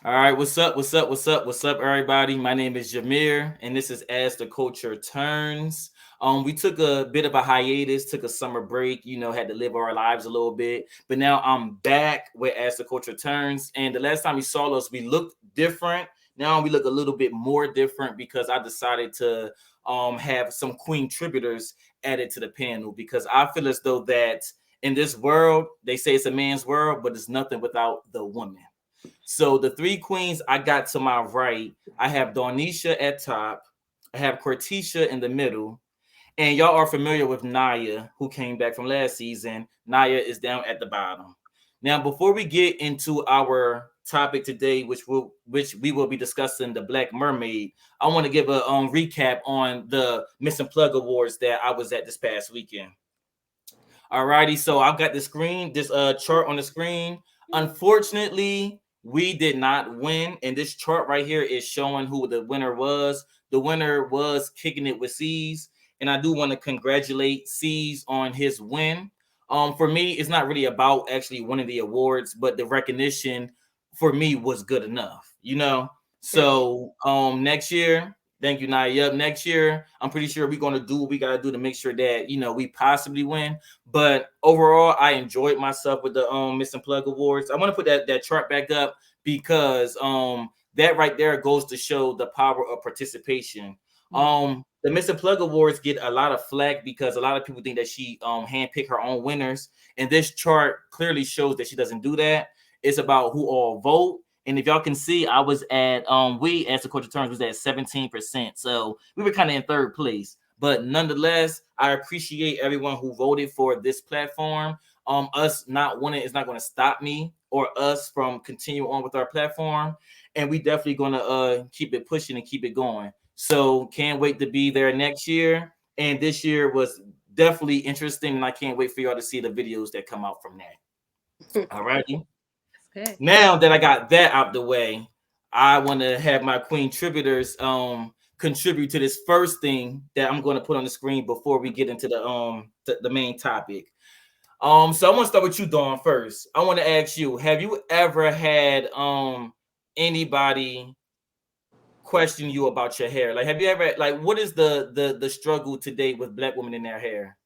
All right, what's up? What's up? What's up? What's up, everybody? My name is Jermir, and this is As the Culture Turns. We took a bit of a hiatus, took a summer break, had to live our lives a little bit. But now I'm back with As the Culture Turns. And the last time you saw us, we looked different. Now we look a little bit more different because I decided to have some queen tributors added to the panel because I feel as though that in this world, they say it's a man's world, but it's nothing without the woman. So the three queens I got to my right, I have Donisha at top, I have Cortisha in the middle, and y'all are familiar with Naya, who came back from last season. Naya is down at the bottom. Now, before we get into our topic today, which we will be discussing the Black Mermaid, I want to give a recap on the Missing Plug Awards that I was at this past weekend. Alrighty, so I've got this chart on the screen. Unfortunately, we did not win, and this chart right here is showing who the winner was. The winner was Kicking It with C's, and I do want to congratulate C's on his win. For me, it's not really about actually winning the awards, but the recognition for me was good enough. So next year, thank you, Naya. Next year, I'm pretty sure we're gonna do what we gotta do to make sure that we possibly win. But overall, I enjoyed myself with the Missing Plug Awards. I want to put that chart back up because that right there goes to show the power of participation. The Missing Plug Awards get a lot of flack because a lot of people think that she handpicked her own winners, and this chart clearly shows that she doesn't do that. It's about who all vote. And if y'all can see, I was at we as the culture terms was at 17%. So we were kind of in third place. But nonetheless, I appreciate everyone who voted for this platform. Us not winning is not going to stop me or us from continue on with our platform. And we definitely going to keep it pushing and keep it going. So can't wait to be there next year. And this year was definitely interesting. And I can't wait for y'all to see the videos that come out from that. All righty. That's good. Now that I got that out the way, I want to have my queen tributors contribute to this first thing that I'm going to put on the screen before we get into the main topic. So I want to start with you, Dawn, first. I want to ask you, have you ever had anybody question you about your hair? Like, have you ever what is the struggle today with black women in their hair?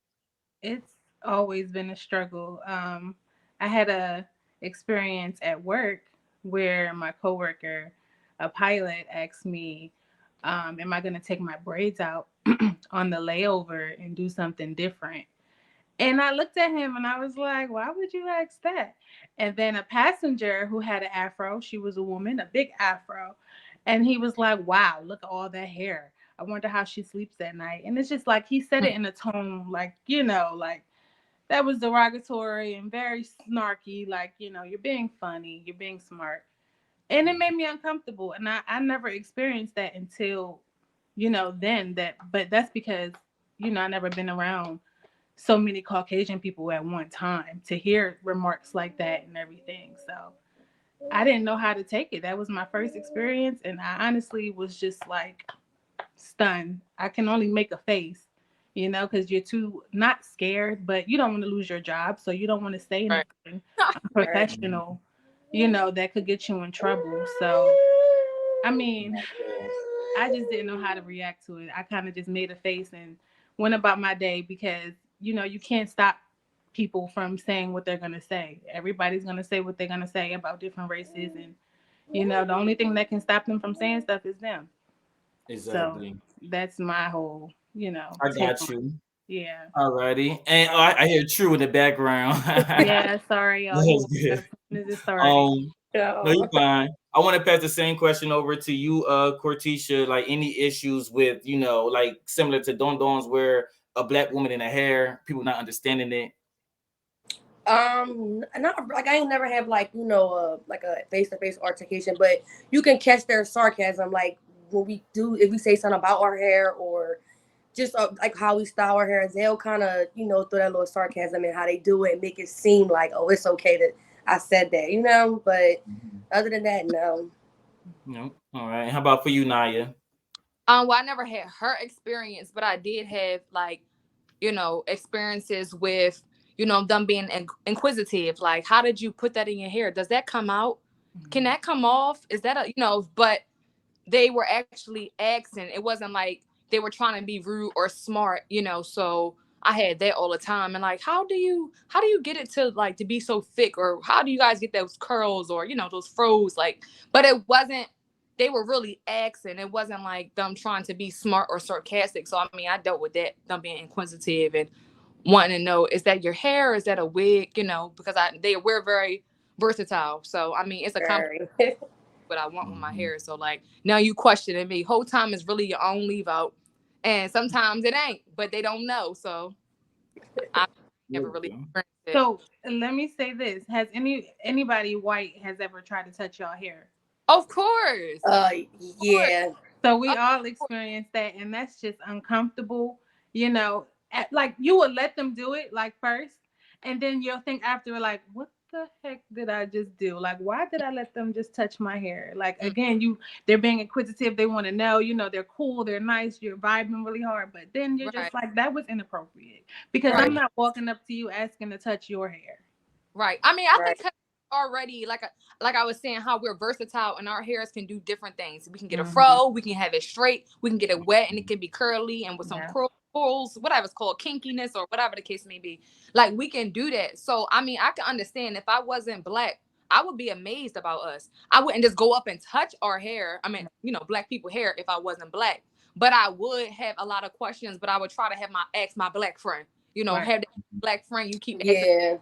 It's always been a struggle. I had a experience at work where my coworker, a pilot, asked me, "Am I going to take my braids out on the layover and do something different?" And I looked at him and I was like, "Why would you ask that?" And then a passenger who had an afro, she was a woman, a big afro, and he was like, "Wow, look at all that hair. I wonder how she sleeps at night." And it's just like he said it in a tone like, like that was derogatory and very snarky, like, you're being funny, you're being smart. And it made me uncomfortable. And I never experienced that until, then that, but that's because, I never been around so many Caucasian people at one time to hear remarks like that and everything. So I didn't know how to take it. That was my first experience. And I honestly was just like stunned. I can only make a face, because you're too not scared, but you don't want to lose your job. So you don't want to say Right. anything unprofessional, that could get you in trouble. So, I mean, I just didn't know how to react to it. I kind of just made a face and went about my day because, you can't stop people from saying what they're going to say. Everybody's going to say what they're going to say about different races. And, the only thing that can stop them from saying stuff is them. So Exactly. that's my whole, I take got on. you. Yeah. Alrighty. And I hear True in the background. Yeah. Sorry, y'all. He That's woke good. up as soon as it started. Um, no, So you're fine. I want to pass the same question over to you, Cortisha. Like any issues with, like similar to Don Don's where a black woman in her hair, people not understanding it. not like I ain't never have like like a face to face altercation, but you can catch their sarcasm like when we do if we say something about our hair or just like how we style our hair, they'll kind of throw that little sarcasm in how they do it and make it seem like oh it's okay that I said that but Mhm. other than that no. No. All right. How about for you, Naya? Well, I never had her experience, but I did have like, experiences with, them being inquisitive. Like, how did you put that in your hair? Does that come out? Can that come off? Is that a, but they were actually asking. It wasn't like they were trying to be rude or smart, so I had that all the time. And like, how do you get it to like to be so thick, or how do you guys get those curls, or those froze, like, but it wasn't, they were really asking. It wasn't like them trying to be smart or sarcastic. So I mean, I dealt with that, them being inquisitive and wanting to know, is that your hair, or is that a wig, because we're very versatile. So I mean, it's a compliment Very. what I want with my Mhm. hair. So like now you questioning me. Whole time is really your own leave out. And sometimes it ain't, but they don't know. So I never really Yeah. experienced it. So let me say this: has anybody white has ever tried to touch y'all hair? Of course. Of course. Yeah. So we Of all course. experience that, and that's just uncomfortable. Like you would let them do it like first, and then you'll think after, like, what the heck did I just do? Like, why did I let them just touch my hair? Like Mm, again, they're being inquisitive. They want to know. They're cool. They're nice. You're vibing really hard, but then you're right. just like, that was inappropriate because I'm Right. not walking up to you asking to touch your hair. Right. I mean, I Right. think already, like I was saying, how we're versatile and our hairs can do different things. We can get a Hmm. fro, we can have it straight, we can get it wet, and it can be curly and with some Yeah. curls, whatever it's called, kinkiness or whatever the case may be. Like we can do that. So I mean, I can understand if I wasn't black, I would be amazed about us. I wouldn't just go up and touch our hair. I mean, black people hair if I wasn't black. But I would have a lot of questions. But I would try to have ask my black friend. Right. Have that black friend you keep asking. Yeah.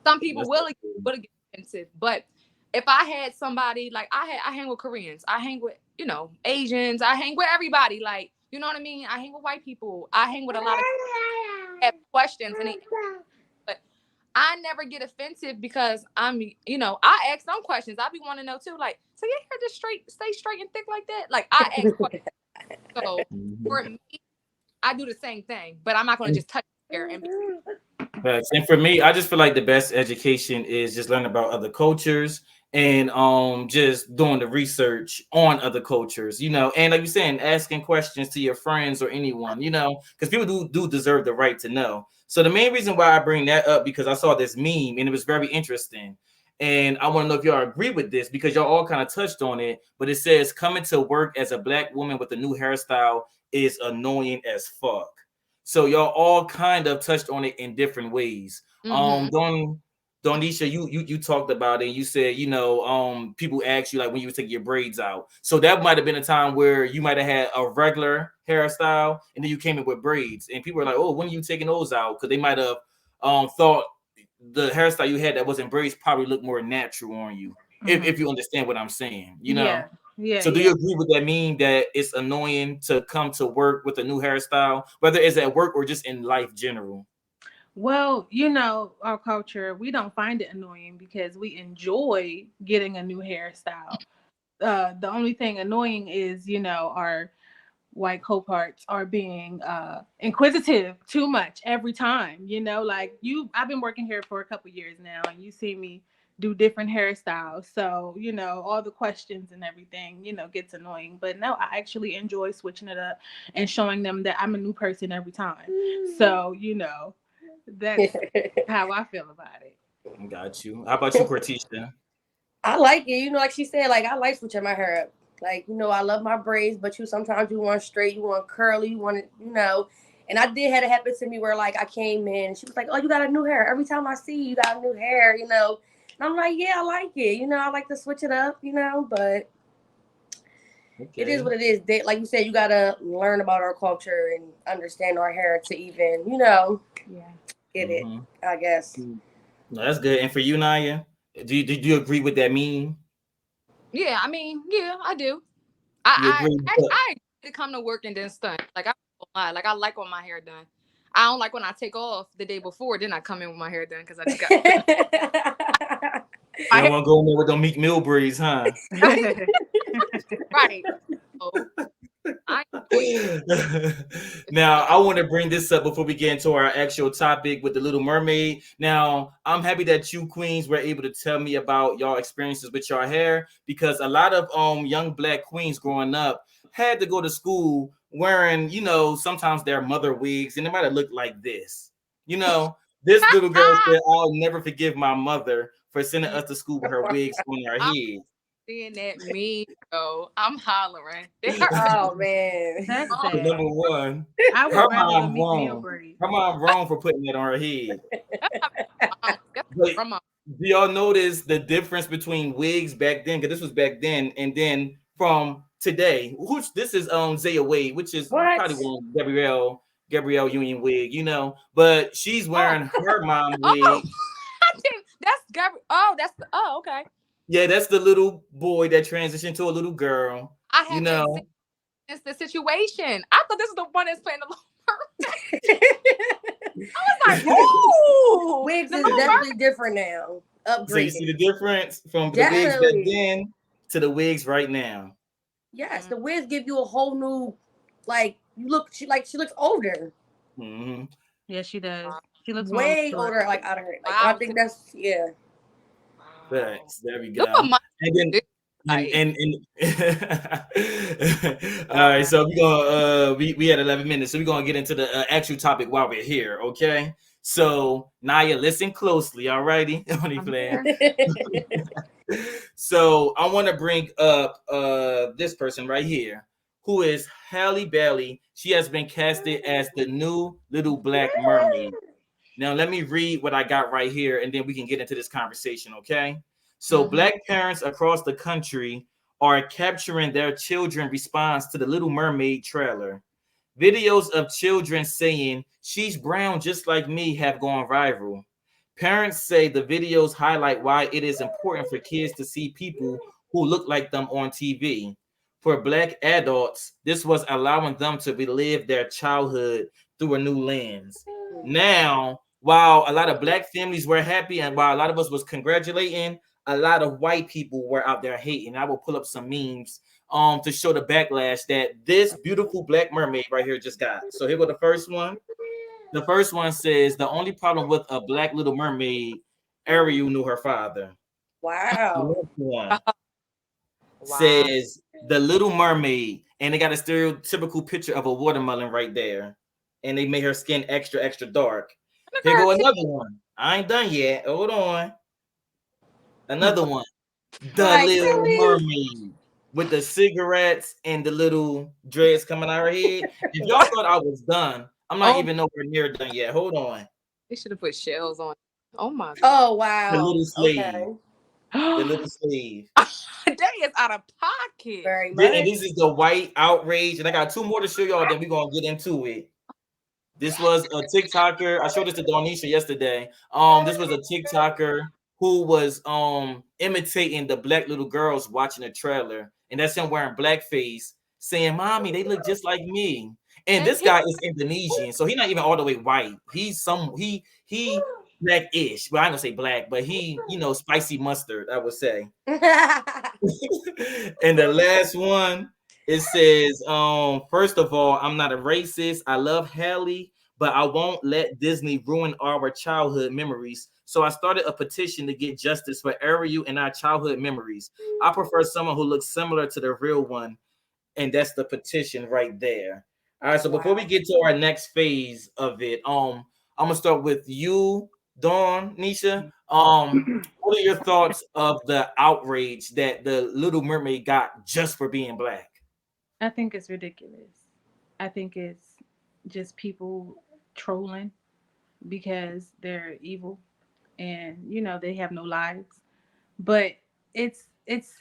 Some people That's will get offensive, but if I had somebody like I hang with Koreans, I hang with Asians, I hang with everybody. Like you know what I mean. I hang with white people. I hang with a lot of have questions, and but I never get offensive because I ask them questions. I be wanting to know too. Like, so your hair just stay straight and thick like that. Like I ask questions. So Mhm. for me, I do the same thing, but I'm not gonna just touch your hair and be Facts. And for me, I just feel like the best education is just learning about other cultures and just doing the research on other cultures, and like you're saying, asking questions to your friends or anyone, because people do deserve the right to know. So the main reason why I bring that up because I saw this meme and it was very interesting. And I want to know if y'all agree with this because y'all all kind of touched on it, but it says coming to work as a black woman with a new hairstyle is annoying as fuck. So y'all all kind of touched on it in different ways. mm-hmm. Donisha, you talked about it. You said, people ask you like when you take your braids out. So that might have been a time where you might have had a regular hairstyle and then you came in with braids, and people were like, "Oh, when are you taking those out?" Because they might have thought the hairstyle you had that wasn't braids probably looked more natural on you. If Hmm. you understand what I'm saying. Yeah. Yeah. So do you Yeah. agree with that mean that it's annoying to come to work with a new hairstyle, whether it's at work or just in life general? Well, our culture, we don't find it annoying because we enjoy getting a new hairstyle. The only thing annoying is, our white cohorts are being inquisitive too much every time. Like I've been working here for a couple years now, and you see me do different hairstyles. So, all the questions and everything, gets annoying. But no, I actually enjoy switching it up and showing them that I'm a new person every time. So, that's how I feel about it. Got you. How about you, Cortisha? I like it. Like she said, like I like switching my hair up. Like, I love my braids, but sometimes you want straight, you want curly, you want it. And I did have it happen to me where like I came in and she was like, "Oh, you got a new hair. Every time I see you, you got a new hair. And I'm like, yeah, I like it. I like to switch it up, but it is Okay. what it is. Like you said, you gotta learn about our culture and understand our hair to even, Yeah. get it, Mm-hmm. I guess. No, that's good. And for you, Naya, do you agree with that meme? Yeah, I mean, yeah, I do. You I agree? I I to come to work and then stunt. Like I don't lie. Like I like when my hair done. I don't like when I take off the day before. Then I come in with my hair done because I just got You my don't hair want to go in there with them Meek Mill braids, huh? right. So I enjoy it. Now, I want to bring this up before we get into our actual topic with the Little Mermaid. Now, I'm happy that you queens were able to tell me about y'all experiences with your hair because a lot of young black queens growing up had to go to school wearing, sometimes their mother wigs, and it might have looked like this. This little girl said, "I'll never forgive my mother for sending Yeah. us to school with her wigs on our I'm head. seeing that meme, though. I'm hollering. They are Oh man. That's wrong. So sad. number one, I her would rather mom them meet me on wrong. braids. Her mom wrong for putting that on her head. That's not wrong. That's But grandma. do y'all notice the difference between wigs back then? Because this was back then, and then from today. Which this is Zaya Wade, which is What? probably one Gabrielle Union wig, you know. But she's Oh, wearing her mom oh, wig. I think that's Gabriel. Oh, that's the. Oh, okay. Yeah, that's the little boy that transitioned to a little girl. I You haven't seen know, this the situation. I thought this was the one that's playing the Little Mermaid. I was like, ooh, Wigs the is Little Mermaid. definitely different now. so you see the Upgraded. difference from the wigs back Definitely. then to the wigs right now. Yes, the wigs give you a whole new, like you look. She looks older, Hmm. Yeah, she does. She looks more way mature. older. Like out of her. Like I Wow. think that's yeah. Wow. Thanks. There we Look what go. my And then like. all right, so we're gonna we had 11 minutes, so we're gonna get into the actual topic while we're here, okay? So Naya, listen closely, all righty? Only I'm playing. here. So I want to bring up this person right here, who is Halle Bailey. She has been casted as the new Little Black Mermaid. Now, let me read what I got right here, and then we can get into this conversation, okay? So, Black parents across the country are capturing their children's response to the Little Mermaid trailer. Videos of children saying, "She's brown just like me," have gone viral. Parents say the videos highlight why it is important for kids to see people who look like them on TV. For Black adults, this was allowing them to relive their childhood through a new lens. Now, while a lot of Black families were happy and while a lot of us was congratulating, a lot of white people were out there hating. I will pull up some memes to show the backlash that this beautiful Black mermaid right here just got. So here go the first one. The first one says the only problem with a Black Little Mermaid, Ariel knew her father. The Wow. next one Wow. says the Little Mermaid, and they got a stereotypical picture of a watermelon right there, and they made her skin extra extra dark. Look Here at her go titty. another one. I ain't done yet. Hold on. Another one. The Like Little really? Mermaid with the cigarettes and the little dreads coming out her head. If y'all thought I was done, I'm not Oh, even nowhere near done yet. Hold on. they should have put shells on. Oh my Oh The wow. little slave. Okay. The god. little slave. That is out of pocket. Very And much. this is the white outrage. And I got two more to show y'all, then we're gonna get into it. This was a TikToker. I showed this to Donisha yesterday. This was a TikToker who was imitating the Black little girls watching the trailer, and that's him wearing blackface, saying, "Mommy, they look just like me." And And this he, guy is Indonesian, so he's not even all the way white. He's he blackish, but I don't say black, but he spicy mustard, I would say. And the last one, it says, first of all, I'm not a racist. I love Hailey, but I won't let Disney ruin our childhood memories. So I started a petition to get justice for Ariel and our childhood memories. I prefer someone who looks similar to the real one, and that's the petition right there. All right, so before we Wow. get to our next phase of it, I'm gonna start with you, Dawn, Nisha. What are your thoughts of the outrage that the Little Mermaid got just for being Black? I think it's ridiculous. I think it's just people trolling because they're evil and they have no lives. But it's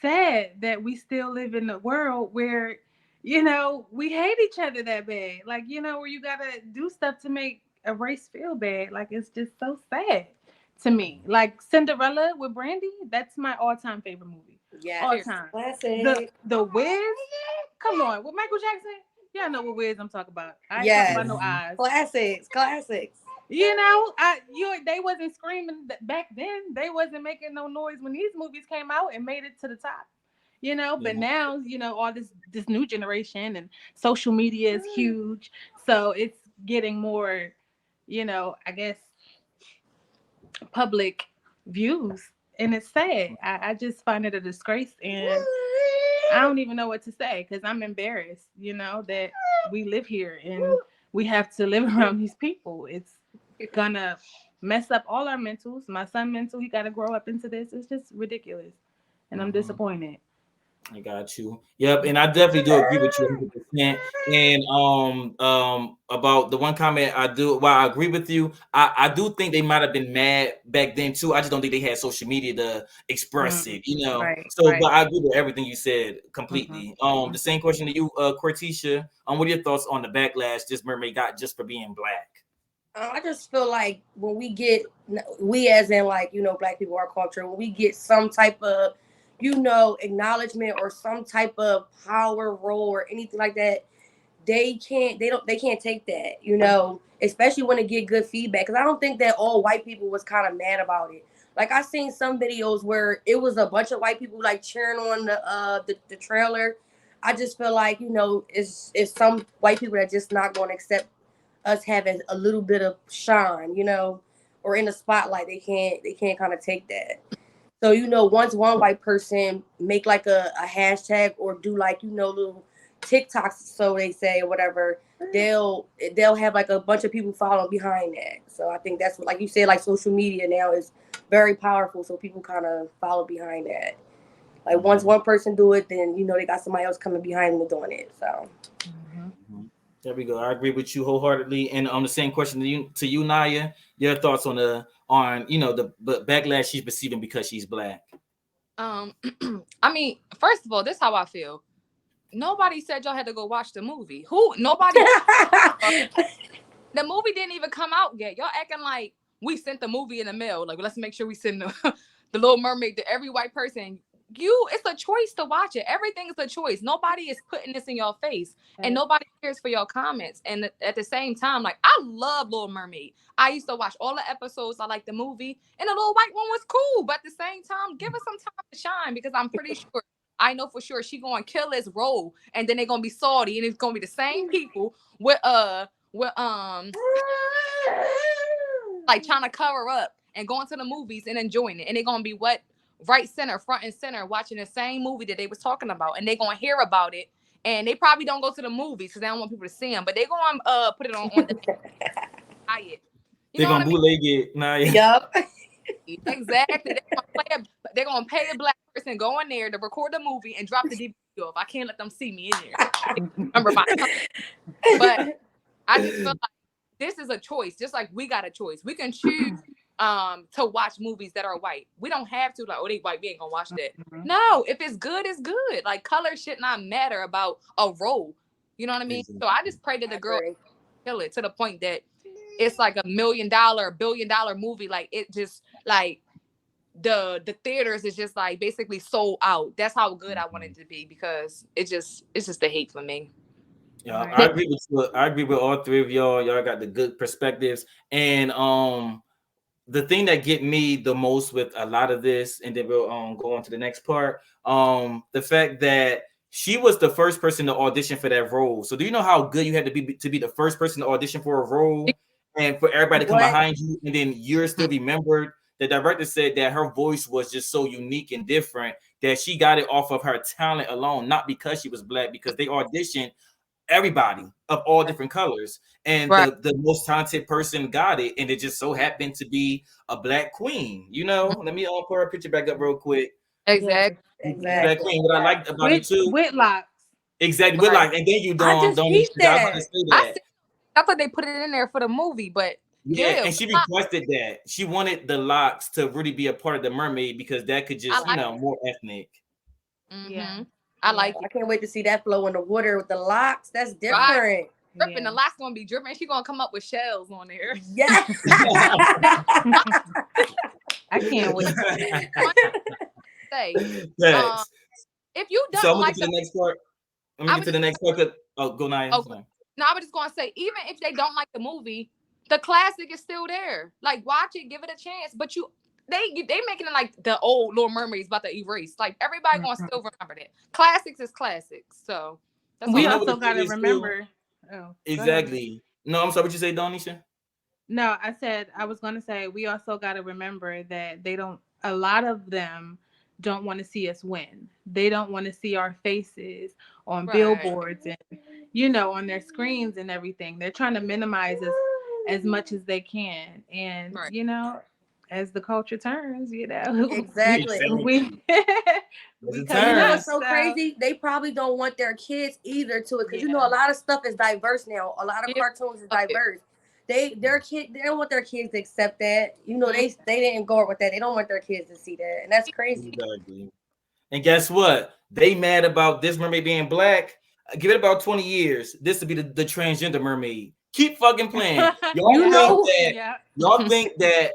sad that we still live in a world where we hate each other that bad. Like, where you gotta do stuff to make a race feel bad. Like, it's just so sad to me. Like Cinderella with Brandy, that's my all-time favorite movie. All Yes. time. Classic. The Wiz, come on, with Michael Jackson. Y'all know what Wiz I'm talking about. I ain't talking Yes. about no eyes. Classics. Classics. They wasn't screaming back then. They wasn't making no noise when these movies came out and made it to the top. But Yeah. now, all this new generation and social media is huge. So it's getting more, I guess, public views. And it's sad. I just find it a disgrace, and I don't even know what to say because I'm embarrassed, that we live here and we have to live around these people. It's gonna mess up all our mentals. My son mental, he got to grow up into this. It's just ridiculous, and I'm disappointed. I got you. Yep, and I definitely do agree with you 100%. And about the one comment I do, while I agree with you, I do think they might have been mad back then too. I just don't think they had social media to express it, you know. Right, So, right. but I agree with everything you said Mhm. completely. The same question to you, Cortisha. What are your thoughts on the backlash this mermaid got just for being black? I just feel like when we as in like, Black people, our culture, when we get some type of, acknowledgement or some type of power role or anything like that, they can't take that, especially when they get good feedback. Because I don't think that all white people was kind of mad about it. Like I seen some videos where it was a bunch of white people like cheering on the trailer. I just feel like, it's some white people that just not going to accept us having a little bit of shine, or in the spotlight. They can't kind of take that. So, once one white person make like a hashtag or do like, little TikToks, so they say, or whatever, they'll have like a bunch of people following behind that. So I think that's what, like you said, like social media now is very powerful. So people kind of follow behind that. Like once one person do it, then, they got somebody else coming behind them doing it. So. There we go. I agree with you wholeheartedly. And on the same question to you, Naya, your thoughts on the backlash she's receiving because she's black. I mean, first of all, this is how I feel. Nobody said y'all had to go watch the movie. Nobody. The movie didn't even come out yet. Y'all acting like we sent the movie in the mail. Like, let's make sure we send the Little Mermaid to every white person. It's a choice to watch it. Everything is a choice. Nobody is putting this in your face, and nobody cares for your comments. And at the same time, like, I love Little Mermaid. I used to watch all the episodes. I like the movie, and the little white one was cool. But at the same time, give us some time to shine, because I'm pretty sure, I know for sure, she gonna kill this role, and then they're gonna be salty, and it's gonna be the same people with like trying to cover up and going to the movies and enjoying it, and they're gonna be right center, front and center, watching the same movie that they was talking about, and they're gonna hear about it, and they probably don't go to the movies because they don't want people to see them, but they gonna put it on the diet. They're gonna bootleg it now. Yup. Exactly. They're gonna pay a black person, go in there to record the movie and drop the DVD off. I can't let them see me in there. Remember but I just feel like this is a choice, just like we got a choice. We can choose to watch movies that are white. We don't have to like, oh, they white, we ain't gonna watch that. No, if it's good, it's good. Like, color should not matter about a role. You know what I mean? So I just pray that the girl kill it to the point that it's like $1 million, $1 billion movie. Like, it just like the theaters is just like basically sold out. That's how good I want it to be, because it's just the hate for me. Yeah, I agree with you. I agree with all three of y'all. Y'all got the good perspectives. And the thing that get me the most with a lot of this, and then we'll go on to the next part. The fact that she was the first person to audition for that role. So do you know how good you had to be the first person to audition for a role, and for everybody to come behind you, and then you're still remembered? The director said that her voice was just so unique and different that she got it off of her talent alone, not because she was black, because they auditioned everybody of all different colors, and the most talented person got it, and it just so happened to be a black queen. Let me pull her picture back up real quick. Exactly. Black queen. What I liked about it too, Whitlock. Exactly, Whitlock. And then you don't I thought they put it in there for the movie, but yeah, and she requested that. She wanted the locks to really be a part of the mermaid, because that could just more ethnic. Yeah, I like it. I can't wait to see that flow in the water with the locks. That's different. Right. Dripping, the locks gonna be dripping. She gonna come up with shells on there. Yeah. I can't wait. Say, if you don't, so I'm gonna get to the next part. I'm gonna get to the next part. Go Naya. Okay. No, I was just gonna say, even if they don't like the movie, the classic is still there. Like, watch it, give it a chance. But they making it like the old Little Mermaid's about to erase. Like, everybody gonna still remember that. Classics is classics. So that's we also gotta remember. Exactly. No, I'm sorry. What you say, Donisha? No, I said I was gonna say we also gotta remember that a lot of them don't want to see us win. They don't want to see our faces on billboards and on their screens and everything. They're trying to minimize us as much as they can. And Right. you know, as the culture turns, you know, Exactly. we As we it coming You know up. what's turns. so So crazy? They probably don't want their kids either to it, because you know yeah. a lot of stuff is diverse now. A lot of Yeah. cartoons is Okay. diverse. They don't want their kids to accept that. You know, Mhm. they didn't go with that. They don't want their kids to see that, and that's crazy. Exactly. And guess what? They mad about this mermaid being black. Give it about 20 years. This will be the transgender mermaid. Keep fucking playing. You know, Yeah. Y'all think that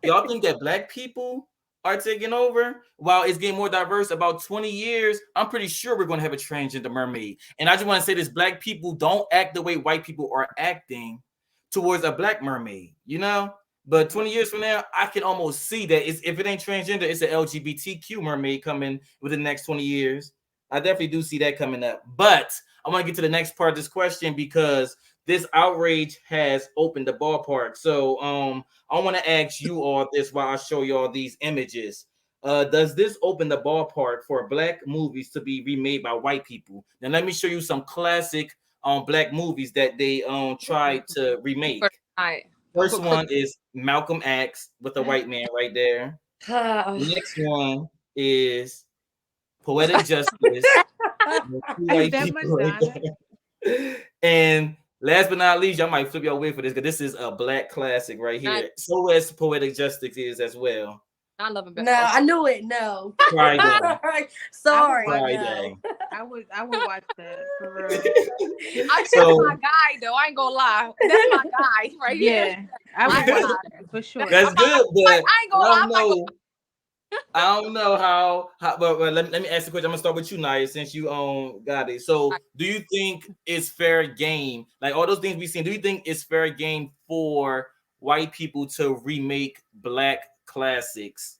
y'all think that black people are taking over while it's getting more diverse. About 20 years, I'm pretty sure we're going to have a transgender mermaid. And I just want to say this: black people don't act the way white people are acting towards a black mermaid, you know. But 20 years from now, I can almost see that if it ain't transgender, it's an LGBTQ mermaid coming within the next 20 years. I definitely do see that coming up. But I want to get to the next part of this question because this outrage has opened the ballpark. So I want to ask you all this while I show you all these images. Does this open the ballpark for black movies to be remade by white people? Now let me show you some classic black movies that they tried to remake. All right. Don't First put crook. one is Malcolm X with the white man right there. Next one is Poetic Justice. Two Is white that people right Madonna? there. And last but not least, y'all might flip your way for this because this is a black classic right Not, here. So as Poetic Justice is as well. not loving no, I knew it. No, Friday. sorry, watch no. Friday. I would watch that for real. I mean, that's So my guy though. I ain't gonna lie. That's my guy right here. Yeah, I I would ain't gonna watch lie. that for sure. that's good, but I ain't gonna I lie. don't I'm not gonna. know. I don't know how but let me ask the question. I'm gonna start with you, Naya, since you got it. So do you think it's fair game? Like all those things we've seen, do you think it's fair game for white people to remake black classics?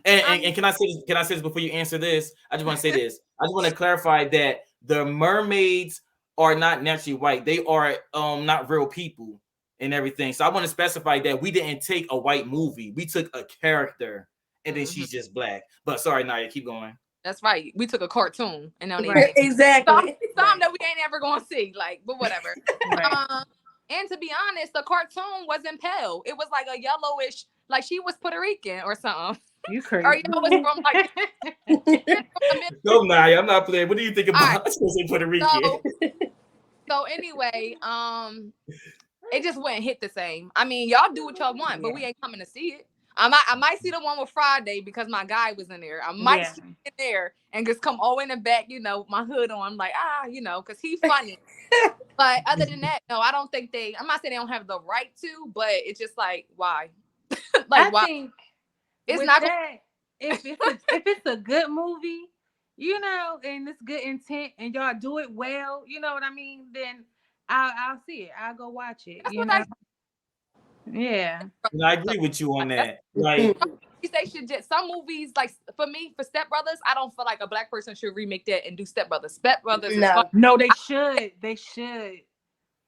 And can I say this before you answer this? I just want to say this. I just want to clarify that the mermaids are not naturally white. They are not real people and everything. So I want to specify that we didn't take a white movie. We took a character and then she's just black. But sorry, Naya, keep going. That's right. We took a cartoon and now they Right. Exactly. some that we ain't ever gonna see. Like, but whatever. Right. And to be honest, the cartoon wasn't pale. It was like a yellowish, like she was Puerto Rican or something. You Or crazy. you know, it's from like Go, Naya. I'm not playing. What do you think about right. I was say Puerto Rican? So anyway, it just wouldn't hit the same. I mean, y'all do what y'all want, but we ain't coming to see it. I might see the one with Friday because my guy was in there. I might see it there and just come all in the back, you know, my hood on. I'm like, you know, because he's funny. But other than that, no, I don't think I'm not saying they don't have the right to, but it's just like, why? I why? think It's with not that, if it's a good movie, you know, and it's good intent, and y'all do it well, you know what I mean, then I'll see it. I'll go watch it. That's You what know, yeah. And I agree with you on that. Like, they should just some movies like for me for Step Brothers. I don't feel like a black person should remake that and do Step Brothers. Step Brothers is fun. No, they should. They should.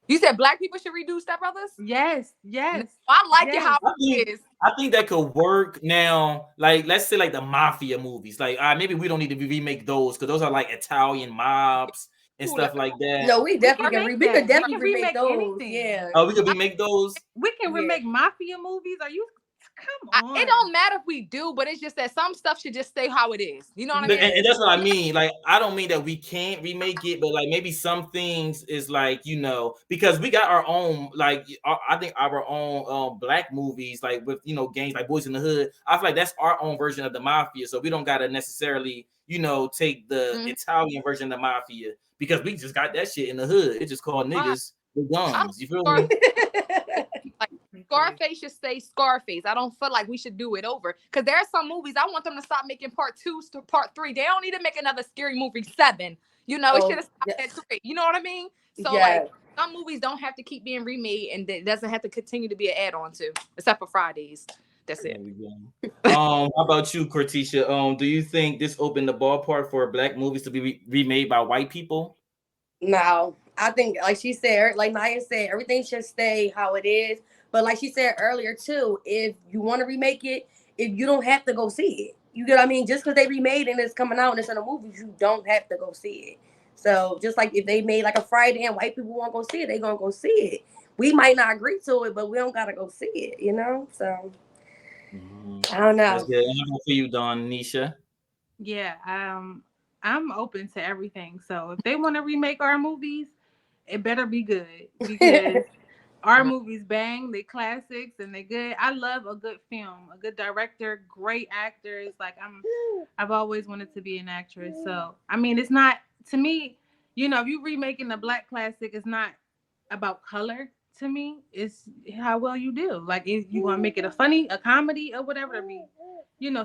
You said black people should redo Step Brothers? Yes. I like it how it is. I think that could work now. Like, let's say like the mafia movies. Like, maybe we don't need to remake those because those are like Italian mobs and stuff like that. No, we definitely can. We could definitely can remake those. anything. Yeah. Oh, we could remake those. We can remake mafia movies. Are you? Come on. It don't matter if we do, but it's just that some stuff should just stay how it is. You know what I mean? And that's what I mean. Like, I don't mean that we can't remake it, but like maybe some things is like, you know, because we got our own, like, I think our own black movies, like with, you know, games like Boys in the Hood. I feel like that's our own version of the mafia. So we don't got to necessarily, you know, take the Italian version of the mafia because we just got that shit in the hood. It just called niggas with guns. You feel me? Like Scarface should stay Scarface. I don't feel like we should do it over because there are some movies I want them to stop making part 2 to part 3. They don't need to make another Scary Movie 7. You know, it should have stopped at 3. You know what I mean? So like some movies don't have to keep being remade and it doesn't have to continue to be an add-on to, except for Fridays. That's it. How about you, Cortisha? Do you think this opened the ballpark for black movies to be remade by white people? No, I think like she said, like Naya said, everything should stay how it is. But like she said earlier too, if you want to remake it, if you don't have to go see it. You get what I mean? Just because they remade and it's coming out and it's in the movies, you don't have to go see it. So just like if they made like a Friday and white people want to go see it, they gonna go see it. we might not agree to it, but we don't gotta go see it, you know. So Mhm. I don't That's know. good. And how about for you, Don Nisha? Yeah, I'm open to everything. So if they want to remake our movies, it better be good because our movies bang, they classics and they good. I love a good film, a good director, great actors. Like I've always wanted to be an actress. So I mean, it's not to me. You know, if you remaking a black classic, it's not about color to me. It's how well you do. Like, if you want to make it a funny, a comedy, or whatever to be,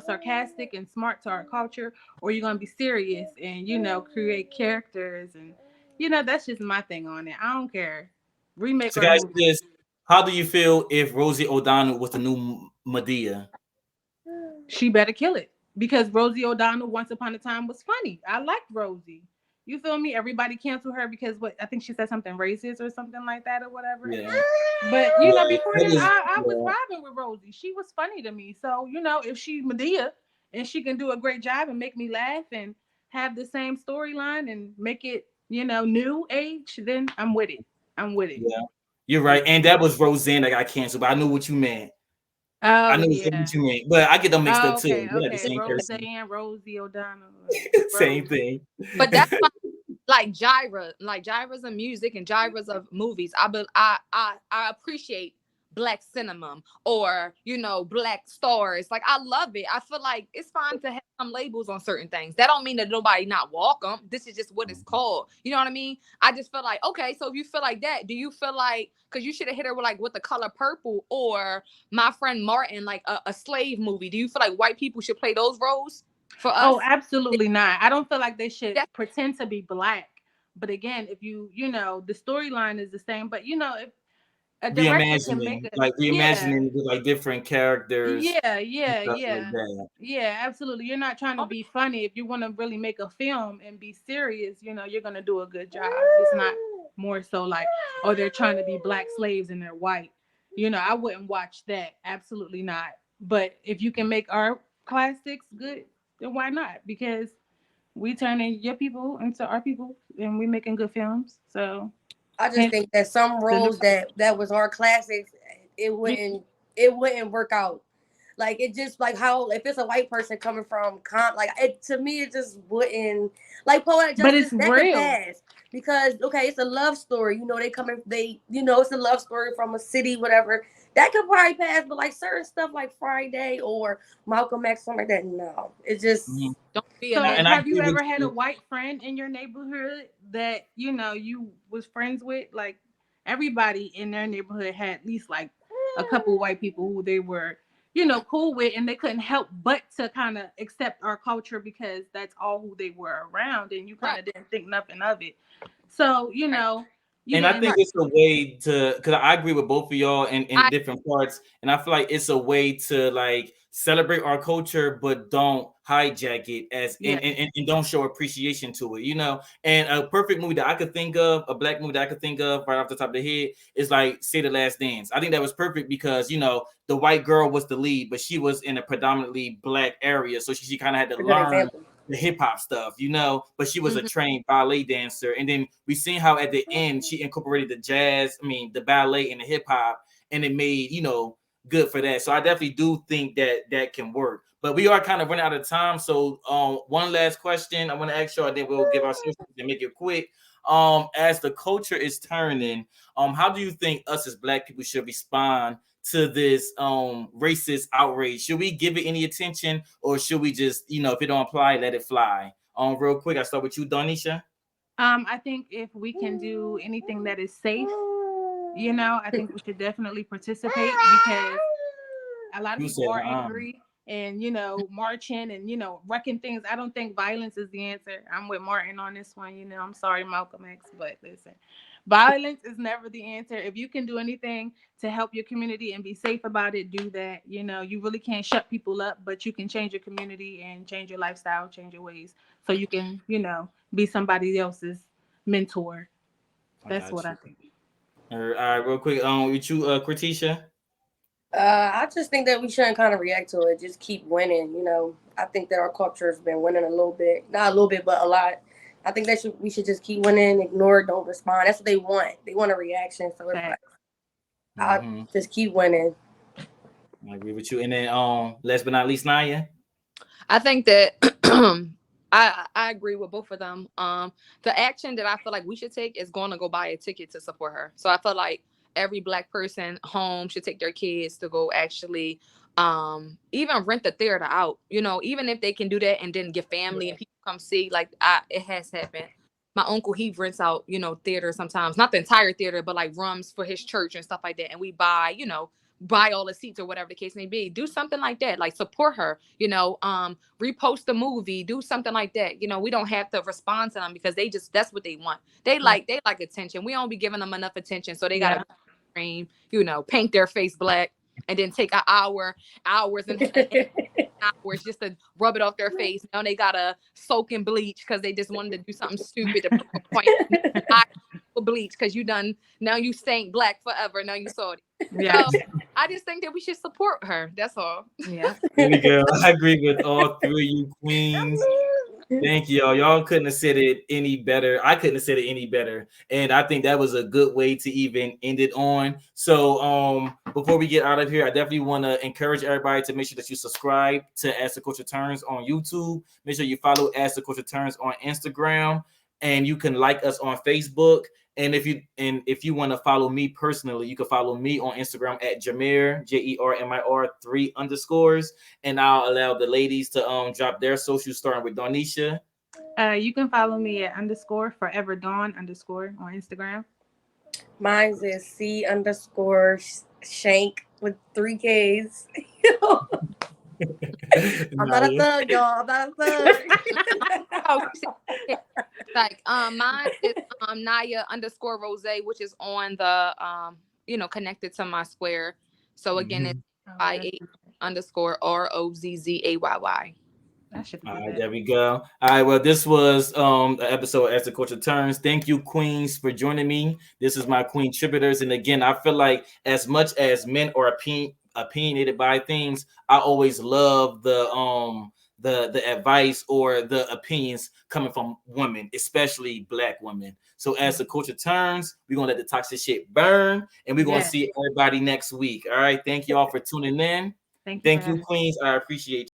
sarcastic and smart to our culture, or you're gonna be serious and create characters and that's just my thing on it. I don't care. Remake So, our guys, movie. this how do you feel if Rosie O'Donnell was the new Medea? She better kill it because Rosie O'Donnell once upon a time was funny. I liked Rosie. You feel me? Everybody canceled her because what I think she said something racist or something like that or whatever. Yeah, But yeah, before that that, is, I was yeah. vibing with Rosie. She was funny to me. So if she Medea and she can do a great job and make me laugh and have the same storyline and make it new age, then I'm with it. I'm with it. Yeah. You're right, and that was Roseanne that got canceled. But I knew what you meant. I Oh knew exactly what yeah. you meant, but I get them mixed up Oh, too. okay, They're like the okay. same person, Roseanne, Rosie O'Donnell, same Rosie. thing. But that's like gyras of music and gyras of movies. I appreciate black cinema or black stars. Like I love it. I feel like it's fine to have some labels on certain things. That don't mean that nobody not welcome. This is just what it's called. You know what I mean? I just feel like okay. So if you feel like that, do you feel like because you should have hit her with the color purple or My Friend Martin like a slave movie? Do you feel like white people should play those roles for us? Oh, absolutely not. I don't feel like they should That's pretend to be black. But again, if the storyline is the same, but if a director can make Reimagining, a like yeah, reimagining with like different characters yeah, and yeah, stuff like yeah. that. Yeah, absolutely. You're not trying to okay. be funny. If you want to really make a film and be serious, you're going to do a good job. It's not more so like, oh, they're trying to be black slaves and they're white. I wouldn't watch that. Absolutely not. But if you can make our classics good, then why not? Because we turning your people into our people and we making good films. So, I just hence think that some the new roles that was our classics, it wouldn't it wouldn't work out. Like it just like how if it's a white person coming from like it to me it just wouldn't like Poetic but Justice it's that could real. pass because okay it's a love story they coming they it's a love story from a city whatever that could probably pass but like certain stuff like Friday or Malcolm X something like that no it just Mhm. Don't be a So, And man. I have you agree with ever had a you. white friend in your neighborhood that you was friends with? Like everybody in their neighborhood had at least like a couple white people who they were, cool with, and they couldn't help but to kind of accept our culture because that's all who they were around, and you kind Right, of didn't think nothing of it. So, right, you And I think didn't. right. it's a way to, because I agree with both of y'all in I different parts, and I feel like it's a way to like celebrate our culture, but don't hijack it as Yeah, and don't show appreciation to it, And a perfect movie that I could think of, a black movie that I could think of right off the top of the head is like Say the Last Dance. I think that was perfect because the white girl was the lead, but she was in a predominantly black area, so she kind of had to a good learn example. the hip hop stuff, but she was a mhm, trained ballet dancer. And then we seen how at the end she incorporated the jazz, the ballet and the hip hop, and it made, good for that. So I definitely do think that that can work. But we are kind of running out of time. So one last question I want to ask y'all, then we'll give our sisters and make it quick. As the culture is turning, how do you think us as black people should respond to this racist outrage? Should we give it any attention or should we just, if it don't apply, let it fly? Real quick, I start with you, Donisha. I think if we can do anything that is safe, I think we should definitely participate because a lot of You people said are angry and marching and wrecking things. I don't think violence is the answer. I'm with Martin on this one. I'm sorry, Malcolm X, but listen, violence is never the answer. If you can do anything to help your community and be safe about it, do that. You really can't shut people up, but you can change your community and change your lifestyle, change your ways, so you can be somebody else's mentor. I That's got what I you. think. All right, real quick, with you, Kritisha. I just think that we shouldn't kind of react to it. Just keep winning. I think that our culture has been winning a little bit, not a little bit, but a lot. I think that we should just keep winning, ignore, don't respond. That's what they want. They want a reaction. So it's like, Facts. I just keep winning. I agree with you. And then last but not least, Naya. I think that I agree with both of them. The action that I feel like we should take is going to go buy a ticket to support her. So I feel like every Black person home should take their kids to go actually even rent the theater out. You know, even if they can do that and then get family and people come see, like it has happened. My uncle, he rents out, you know, theater sometimes, not the entire theater, but like rooms for his church and stuff like that. And we buy, you know, buy all the seats or whatever the case may be. Do something like that, like support her, you know, repost the movie, do something like that. You know, we don't have to respond to them because they just, that's what they want. They like attention. We don't be giving them enough attention. So they gotta scream, you know, paint their face black and then take an hours and hours just to rub it off their face. Now they gotta soak in bleach because they just wanted to do something stupid to prove a point. Bleach because you done, now you stank black forever. Now you saw it. Yeah. So I just think that we should support her. That's all. Yeah. There we go. I agree with all three of you queens. Thank you, y'all. Y'all couldn't have said it any better. I couldn't have said it any better. And I think that was a good way to even end it on. So before we get out of here, I definitely want to encourage everybody to make sure that you subscribe to Ask the Coach Returns on YouTube. Make sure you follow Ask the Coach Returns on Instagram. And you can like us on Facebook. And if you want to follow me personally, you can follow me on Instagram at Jermir, Jermir 3_. And I'll allow the ladies to drop their socials, starting with Donisha. You can follow me at _foreverdawn_ on Instagram. Mine is C_Shank with 3 Ks. I'm not a thug, y'all. I'm not a thug. Like mine is Naya _Rose, which is on the you know, connected to my square. So again, it's I_ROZZAYY. That should be All right, good. there we go. All right, well, this was an episode As the Coach Returns. Thank you, queens, for joining me. This is my queen tributors, and again, I feel like as much as men are opinionated by things, I always love the advice or the opinions coming from women, especially Black women. So as the Coach Returns, we're gonna let the toxic shit burn, and we're gonna see everybody next week. All right, thank you all for tuning in. Thank you, queens. I appreciate you.